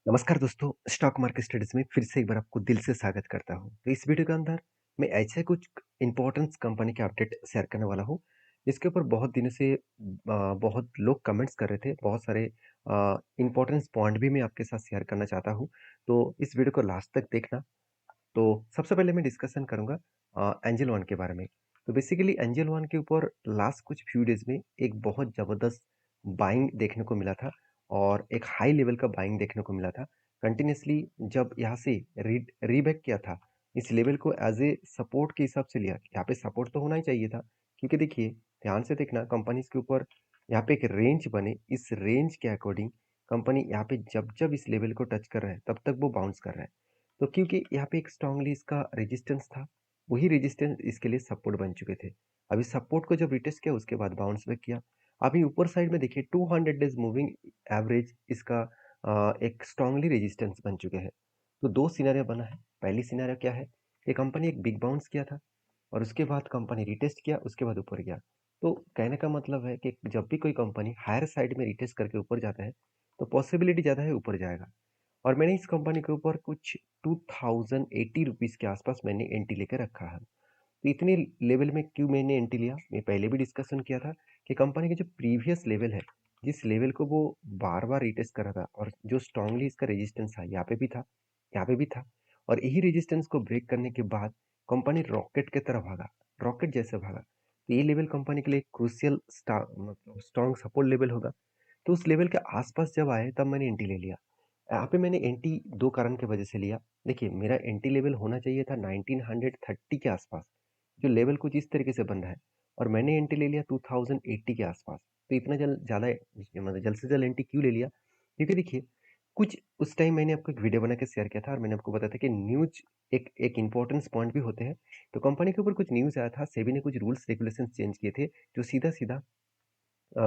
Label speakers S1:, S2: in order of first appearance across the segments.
S1: नमस्कार दोस्तों, stock market studies में फिर से एक बार आपको दिल से स्वागत करता हूँ। तो इस वीडियो के अंदर मैं ऐसे कुछ इम्पोर्टेंस कंपनी के अपडेट शेयर करने वाला हूँ, जिसके ऊपर बहुत दिनों से बहुत लोग कमेंट्स कर रहे थे। बहुत सारे इम्पोर्टेंस पॉइंट भी मैं आपके साथ शेयर करना चाहता हूँ। तो इस वीडियो को लास्ट तक देखना। तो सबसे पहले मैं डिस्कशन करूँगा एंजल वन के बारे में। तो बेसिकली एंजल वन के ऊपर लास्ट कुछ फ्यू डेज़ में एक बहुत ज़बरदस्त बाइंग देखने को मिला था और एक हाई लेवल का बाइंग देखने को मिला था। कंटिन्यूअसली जब यहाँ से रीबैक किया था, इस लेवल को एज़ ए सपोर्ट के हिसाब से लिया। यहाँ पे सपोर्ट तो होना ही चाहिए था, क्योंकि देखिए ध्यान से देखना कंपनीज़ के ऊपर यहाँ पे एक रेंज बने, इस रेंज के अकॉर्डिंग कंपनी यहाँ पे जब-जब इस लेवल को टच कर रहा है, तब-तब वो बाउंस कर रहा है। तो क्योंकि यहाँ पे एक स्ट्रांगली इसका रेजिस्टेंस था, वही रेजिस्टेंस इसके लिए सपोर्ट बन चुके थे। अभी सपोर्ट को जब रिटेस्ट किया उसके बाद बाउंस बैक किया। अभी ऊपर साइड में देखिए 200 डेज मूविंग एवरेज इसका एक स्ट्रांगली रेजिस्टेंस बन चुके हैं। तो 2 सिनेरियो बना है। पहली सिनेरियो क्या है कि कंपनी एक बिग बाउंस किया था और उसके बाद कंपनी रिटेस्ट किया, उसके बाद ऊपर गया। तो कहने का मतलब है कि जब भी कोई कंपनी हायर साइड में रिटेस्ट करके ऊपर जाता है, तो पॉसिबिलिटी ज़्यादा है ऊपर जाएगा। और मैंने इस कंपनी के ऊपर कुछ 2080 रुपीज़ के आसपास मैंने एंट्री लेके रखा है। तो इतने लेवल में क्यों मैंने एंट्री लिया, मैं पहले भी डिस्कशन किया था कि कंपनी के जो प्रीवियस लेवल है, जिस लेवल को वो बार-बार रिटेस्ट कर रहा था और जो स्ट्रांगली इसका रेजिस्टेंस था, यहाँ पे भी था, यहाँ पे भी था और यही रेजिस्टेंस को ब्रेक करने के बाद कंपनी रॉकेट की तरह भागा, रॉकेट जैसे भागा। तो ये लेवल कंपनी के लिए क्रूशियल मतलब स्ट्रॉन्ग सपोर्ट लेवल होगा। तो उस लेवल के आसपास जब आए तब मैंने एंट्री ले लिया। यहाँ पे मैंने एंटी 2 कारण की वजह से लिया। देखिए, मेरा एंटी लेवल होना चाहिए था 1930 के आसपास, जो लेवल कुछ इस तरीके से बन रहा है और मैंने एंटी ले लिया 2080 के आसपास। तो इतना ज़्यादा मतलब जल्द से जल्द एंटी क्यों ले लिया? क्योंकि देखिए, कुछ उस टाइम मैंने आपको एक वीडियो बना के शेयर किया था और मैंने आपको बताया था कि न्यूज़ एक एक इम्पोर्टेंस पॉइंट भी होते हैं। तो कंपनी के ऊपर कुछ न्यूज़ आया था, सेबी ने कुछ रूल्स रेगुलेशंस चेंज किए थे, जो सीधा-सीधा अ,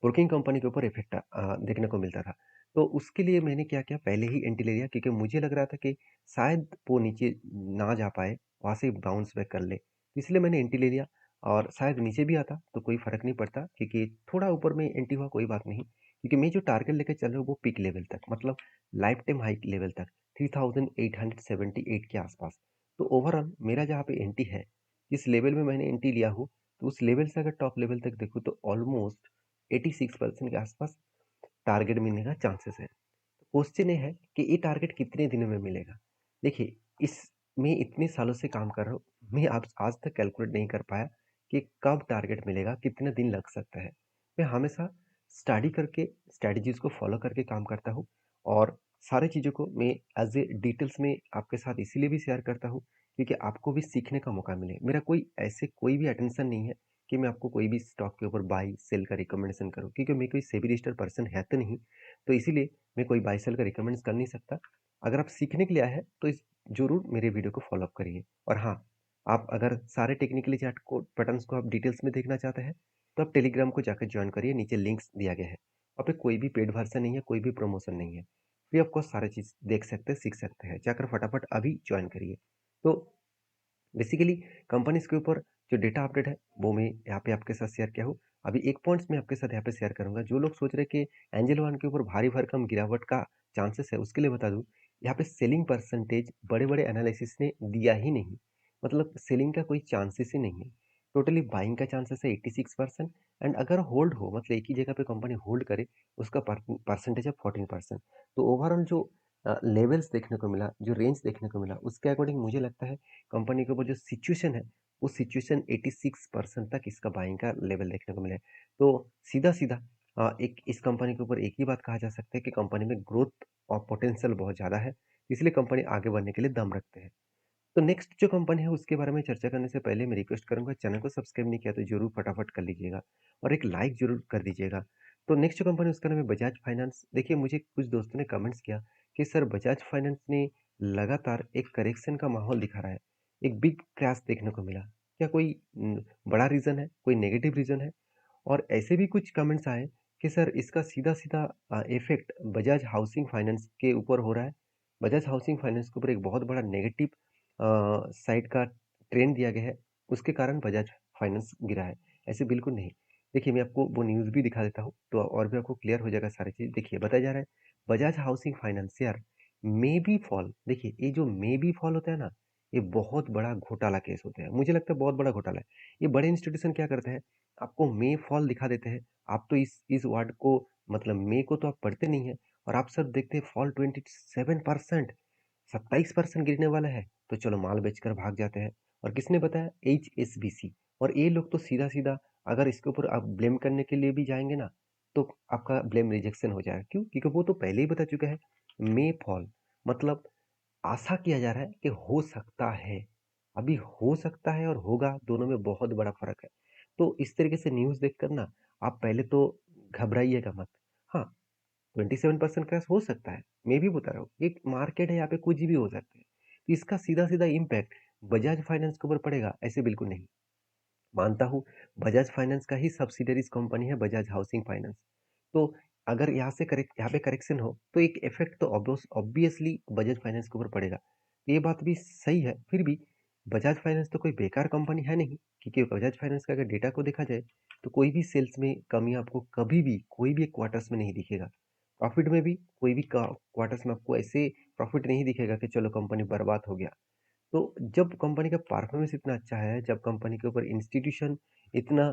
S1: वर्किंग कंपनी के ऊपर इफ़ेक्ट देखने को मिलता था। तो उसके लिए मैंने क्या किया, पहले ही एंट्री ले लिया क्योंकि मुझे लग रहा था कि शायद वो नीचे ना जा पाए, वहाँ से बाउंस बैक कर ले। इसलिए मैंने एंट्री ले लिया और शायद नीचे भी आता तो कोई फ़र्क नहीं पड़ता, क्योंकि थोड़ा ऊपर में एंट्री हुआ कोई बात नहीं। क्योंकि मैं जो टारगेट लेके चल रहा हूँ वो पीक लेवल तक, मतलब लाइफ टाइम हाई लेवल तक 3878 के आसपास। तो ओवरऑल मेरा जहाँ पे एंट्री है, जिस लेवल में मैंने एंट्री लिया हूँ, तो उस लेवल से अगर टॉप लेवल तक देखूँ तो ऑलमोस्ट 86% के आसपास टारगेट मिलने का चांसेस है। क्वेश्चन ये है कि ये टारगेट कितने दिनों में मिलेगा? देखिए, इस मैं इतने सालों से काम कर रहा हूँ, मैं आप आज तक कैलकुलेट नहीं कर पाया कि कब टारगेट मिलेगा, कितना दिन लग सकता है। मैं हमेशा स्टडी करके, स्ट्रैटेजीज़ को फॉलो करके काम करता हूँ और सारी चीज़ों को मैं एज़ ए डिटेल्स में आपके साथ इसीलिए भी शेयर करता हूँ, क्योंकि आपको भी सीखने का मौका मिले। मेरा कोई भी अटेंशन नहीं है कि मैं आपको कोई भी स्टॉक के ऊपर बाय, सेल का रिकमेंडेशन करूँ, क्योंकि मैं कोई सेबी रजिस्टर्ड पर्सन है तो नहीं। तो इसीलिए मैं कोई बाय सेल का रिकमेंड्स कर नहीं सकता। अगर आप सीखने के लिए आए हैं तो इस ज़रूर मेरे वीडियो को फ़ॉलो अप करिए। और हाँ, आप अगर सारे टेक्निकली चार्ट को पैटर्न्स को आप डिटेल्स में देखना चाहते हैं, तो आप टेलीग्राम को जाकर जॉइन करिए, नीचे लिंक्स दिया गया है। वहाँ पे कोई भी पेड वर्ज़न नहीं है, कोई भी प्रमोशन नहीं है। फ्री ऑफ कॉस्ट सारी चीज़ देख सकते हैं, सीख सकते हैं। जाकर फटाफट अभी जॉइन करिए। तो बेसिकली कंपनीज़ के ऊपर जो डेटा अपडेट है, वो मैं यहाँ पे आपके साथ शेयर किया हूँ। अभी एक पॉइंट्स मैं आपके साथ यहाँ पे शेयर करूँगा। जो लोग सोच रहे हैं कि एंजल वन के ऊपर भारी भरकम गिरावट का चांसेस है, उसके लिए बता दूँ, यहाँ पे सेलिंग परसेंटेज बड़े-बड़े एनालिसिस ने दिया ही नहीं। मतलब सेलिंग का कोई चांसेस ही नहीं है। टोटली बाइंग का चांसेस है 86% एंड अगर होल्ड हो, मतलब एक ही जगह पे कंपनी होल्ड करे, उसका परसेंटेज है 14%। तो ओवरऑल जो लेवल्स देखने को मिला, जो रेंज देखने को मिला, उसके अकॉर्डिंग मुझे लगता है कंपनी के ऊपर जो सिचुएशन है, वो सिचुएशन 86% तक इसका बाइंग का लेवल देखने को मिला है। तो सीधा-सीधा एक इस कंपनी के ऊपर एक ही बात कहा जा सकता है कि कंपनी में ग्रोथ और पोटेंशियल बहुत ज़्यादा है, इसलिए कंपनी आगे बढ़ने के लिए दम रखते हैं। तो नेक्स्ट जो कंपनी है उसके बारे में चर्चा करने से पहले मैं रिक्वेस्ट करूँगा, चैनल को सब्सक्राइब नहीं किया तो ज़रूर फटाफट कर लीजिएगा और एक लाइक ज़रूर कर दीजिएगा। तो नेक्स्ट जो कंपनी उसका नाम है बजाज फाइनेंस। देखिए, मुझे कुछ दोस्तों ने कमेंट्स किया कि सर बजाज फाइनेंस ने लगातार एक करेक्शन का माहौल दिखा रहा है। एक बिग क्रैश देखने को मिला। क्या कोई बड़ा रीज़न है? कोई नेगेटिव रीज़न है? और ऐसे भी कुछ कमेंट्स आए कि सर इसका सीधा-सीधा इफ़ेक्ट बजाज हाउसिंग फाइनेंस के ऊपर हो रहा है। बजाज हाउसिंग फाइनेंस के ऊपर एक बहुत बड़ा नेगेटिव साइड का ट्रेंड दिया गया है, उसके कारण बजाज फाइनेंस गिरा है। ऐसे बिल्कुल नहीं। देखिए, मैं आपको वो न्यूज़ भी दिखा देता हूँ, तो और भी आपको क्लियर हो जाएगा सारी चीज़। देखिए, बताया जा रहा है, Bajaj housing financier may be fall. देखिए, ये जो मे बी फॉल होता है ना, ये बहुत बड़ा घोटाला केस होता है। मुझे लगता है बहुत बड़ा घोटाला है। ये बड़े इंस्टीट्यूशन क्या करते हैं, आपको मे फॉल दिखा देते हैं। आप तो इस वर्ड को, मतलब मे को तो आप पढ़ते नहीं हैं, और आप सब देखते हैं फॉल 27%, 27% गिरने वाला है, तो चलो माल बेचकर भाग जाते हैं। और किसने बताया? HSBC। और ये लोग तो सीधा-सीधा, अगर इसके ऊपर आप ब्लेम करने के लिए भी जाएँगे ना, तो आपका ब्लेम रिजेक्शन हो जाएगा। क्यों? क्योंकि वो तो पहले ही बता चुका है, मे फॉल, मतलब आशा किया जा रहा है कि हो सकता है। अभी हो सकता है और होगा, दोनों में बहुत बड़ा फ़र्क है। तो इस तरीके से न्यूज़ देखकर ना, आप पहले तो घबराइएगा मत। हाँ, 27% क्रैश हो सकता है, मैं भी बता रहा हूँ। एक मार्केट है, यहाँ पे कुछ भी हो सकता है। तो इसका सीधा-सीधा इम्पैक्ट बजाज फाइनेंस के ऊपर पड़ेगा, ऐसे बिल्कुल नहीं। मानता हूँ, बजाज फाइनेंस का ही सब्सिडरीज कंपनी है बजाज हाउसिंग फाइनेंस। तो अगर यहाँ पे करेक्शन हो, तो एक इफेक्ट तो ऑब्वियसली बजाज फाइनेंस के ऊपर पड़ेगा। ये बात भी सही है। फिर भी बजाज फाइनेंस तो कोई बेकार कंपनी है नहीं, क्योंकि बजाज फाइनेंस का अगर डेटा को देखा जाए, तो कोई भी सेल्स में कमी आपको कभी भी कोई भी क्वार्टर्स में नहीं दिखेगा। प्रॉफिट में भी कोई भी क्वार्टर्स में आपको ऐसे प्रॉफिट नहीं दिखेगा कि चलो कंपनी बर्बाद हो गया। तो जब कंपनी का परफॉर्मेंस इतना अच्छा है, जब कंपनी के ऊपर इंस्टीट्यूशन इतना,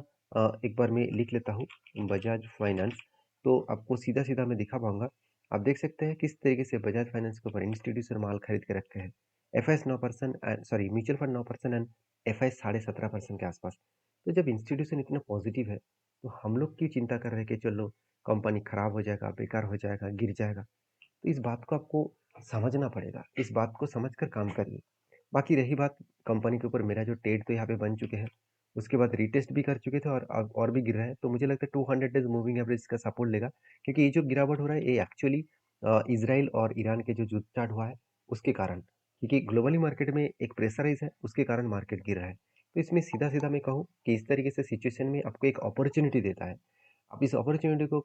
S1: एक बार मैं लिख लेता हूँ, बजाज फाइनेंस, तो आपको सीधा सीधा मैं दिखा पाऊंगा। आप देख सकते हैं किस तरीके से बजाज फाइनेंस के ऊपर इंस्टीट्यूशन माल खरीद के रखते हैं। F S 9%, sorry mutual fund 9% and F S 17.5% के आसपास। तो जब इंस्टीट्यूशन इतना पॉजिटिव है, तो हम लोग क्यों चिंता कर रहे हैं कि चलो कंपनी खराब हो जाएगा, बेकार हो जाएगा, गिर जाएगा। तो इस बात को आपको समझना पड़ेगा, इस बात को समझ कर काम करिए। बाकी रही बात कंपनी के ऊपर, मेरा जो ट्रेड तो यहाँ पे बन चुके हैं, उसके बाद रीटेस्ट भी कर चुके थे, और अब और भी गिर रहा है। तो मुझे लगता है 200 डेज मूविंग एवरेज का सपोर्ट लेगा, क्योंकि ये जो गिरावट हो रहा है, ये एक्चुअली इसराइल और ईरान के जो युद्ध स्टार्ट हुआ है उसके कारण, क्योंकि ग्लोबली मार्केट में एक प्रेशराइज है, उसके कारण मार्केट गिर रहा है। तो इसमें सीधा सीधा मैं कहूँ कि इस तरीके से सिचुएशन में आपको एक अपॉर्चुनिटी देता है। आप इस अपॉर्चुनिटी को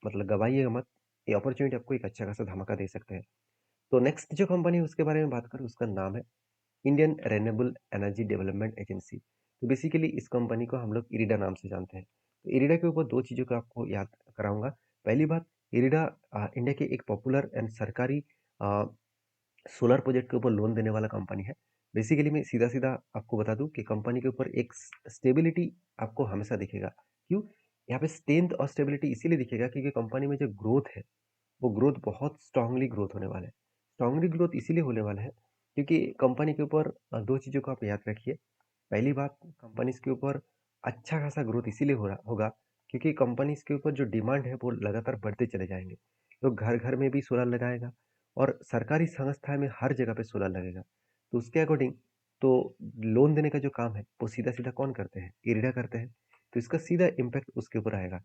S1: मतलब गवाइएगा मत। ये अपॉर्चुनिटी आपको एक अच्छा खासा धमाका दे सकते हैं। तो नेक्स्ट जो कंपनी है उसके बारे में बात करूँ, उसका नाम है Indian renewable energy development agency. तो बेसिकली इस कंपनी को हम लोग इरिडा नाम से जानते हैं। तो इरिडा के ऊपर दो चीज़ों का आपको याद कराऊंगा। पहली बात, इरिडा इंडिया के एक पॉपुलर एंड सरकारी सोलर प्रोजेक्ट के ऊपर लोन देने वाला कंपनी है। बेसिकली मैं सीधा सीधा आपको बता दूं कि कंपनी के ऊपर एक स्टेबिलिटी आपको हमेशा दिखेगा। क्यों? यहाँ पे स्ट्रेंथ और स्टेबिलिटी इसीलिए दिखेगा क्योंकि कंपनी में जो ग्रोथ है, वो ग्रोथ बहुत स्ट्रांगली ग्रोथ होने वाला है। स्ट्रांगली ग्रोथ इसीलिए होने वाला है क्योंकि कंपनी के ऊपर दो चीज़ों को आप याद रखिए। पहली बात, कंपनी के ऊपर अच्छा खासा ग्रोथ इसीलिए हो रहा होगा क्योंकि कंपनीज के ऊपर जो डिमांड है वो लगातार बढ़ते चले जाएंगे। लोग घर घर में भी सोलर लगाएगा, और सरकारी संस्था में हर जगह पे सोलर लगेगा। तो उसके अकॉर्डिंग, तो लोन देने का जो काम है वो सीधा सीधा कौन करते हैं? इरिडा करते हैं। तो इसका सीधा इम्पैक्ट उसके ऊपर आएगा।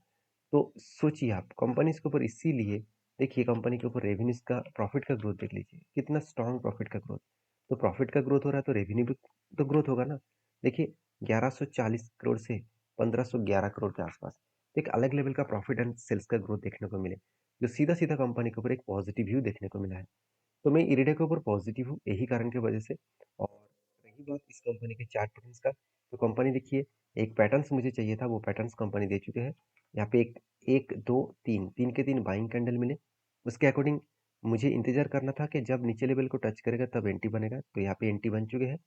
S1: तो सोचिए आप कंपनीज के ऊपर, इसीलिए देखिए कंपनी के ऊपर रेवेन्यूज का, प्रॉफिट का ग्रोथ देख लीजिए, कितना स्ट्रांग प्रॉफिट का ग्रोथ। तो प्रॉफिट का ग्रोथ हो रहा है तो रेवेन्यू भी तो ग्रोथ होगा ना। देखिए, 1140 करोड़ से 1511 करोड़ के आसपास, एक अलग लेवल का प्रॉफिट एंड सेल्स का ग्रोथ देखने को मिले, जो सीधा सीधा कंपनी के ऊपर एक पॉजिटिव व्यू देखने को मिला है। तो मैं इरिडा के ऊपर पॉजिटिव हूँ यही कारण की वजह से। और रही बात इस कंपनी के चार्ट पैटर्न्स का, तो कंपनी देखिए, एक पैटर्न्स मुझे चाहिए था, वो पैटर्न्स कंपनी दे चुके हैं। यहाँ पे एक एक दो तीन, तीन के तीन बाइंग कैंडल मिले। उसके अकॉर्डिंग मुझे इंतजार करना था कि जब नीचे लेवल को टच करेगा तब एंटी बनेगा, तो यहाँ पे एंटी बन चुके हैं।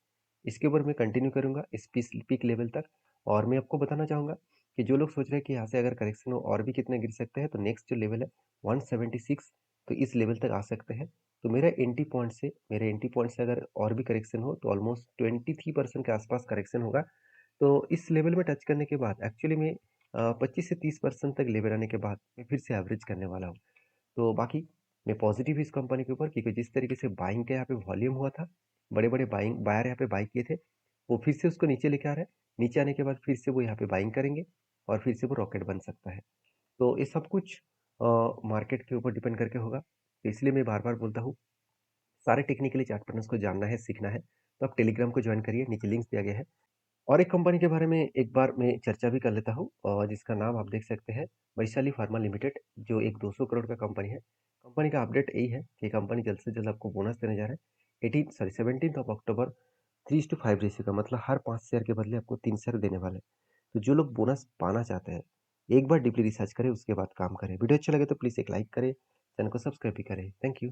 S1: इसके ऊपर मैं कंटिन्यू करूंगा इस पीक लेवल तक। और मैं आपको बताना चाहूंगा कि जो लोग सोच रहे हैं कि यहाँ से अगर करेक्शन हो और भी कितने गिर सकते हैं, तो नेक्स्ट जो लेवल है 176, तो इस लेवल तक आ सकते हैं। तो मेरे एंट्री पॉइंट से अगर और भी करेक्शन हो तो ऑलमोस्ट 23% के आसपास करेक्शन होगा। तो इस लेवल में टच करने के बाद एक्चुअली में 25 से 30% तक लेवल आने के बाद मैं फिर से एवरेज करने वाला हूँ। तो बाकी मैं पॉजिटिव इस कंपनी के ऊपर, क्योंकि जिस तरीके से बाइंग का यहाँ पे वॉल्यूम हुआ था, बड़े बड़े बाइंग बायर यहाँ पे बाई किए थे, वो फिर से उसको नीचे लेके आ रहा है। नीचे आने के बाद फिर से वो यहाँ पे बाइंग करेंगे, और फिर से वो रॉकेट बन सकता है। तो ये सब कुछ मार्केट के ऊपर डिपेंड करके होगा। तो इसलिए मैं बार बार बोलता हूँ, सारे टेक्निकली चार्ट पैटर्न्स को जानना है, सीखना है, तो आप टेलीग्राम को ज्वाइन करिए, नीचे लिंक्स दिया गया है। और एक कंपनी के बारे में एक बार मैं चर्चा भी कर लेता हूँ, और जिसका नाम आप देख सकते हैं, वैशाली फार्मा लिमिटेड, जो एक 200 करोड़ का कंपनी है। कंपनी का अपडेट यही है कि कंपनी जल्द से जल्द आपको बोनस देने जा रहा है। 17 ऑफ अक्टूबर 3:5 रेशियो का, मतलब हर 5 शेयर के बदले आपको 3 शेयर देने वाले हैं। तो जो लोग बोनस पाना चाहते हैं, एक बार डीपली रिसर्च करें, उसके बाद काम करें। वीडियो अच्छा लगे तो प्लीज़ एक लाइक करें, चैनल को सब्सक्राइब भी करें। Thank you.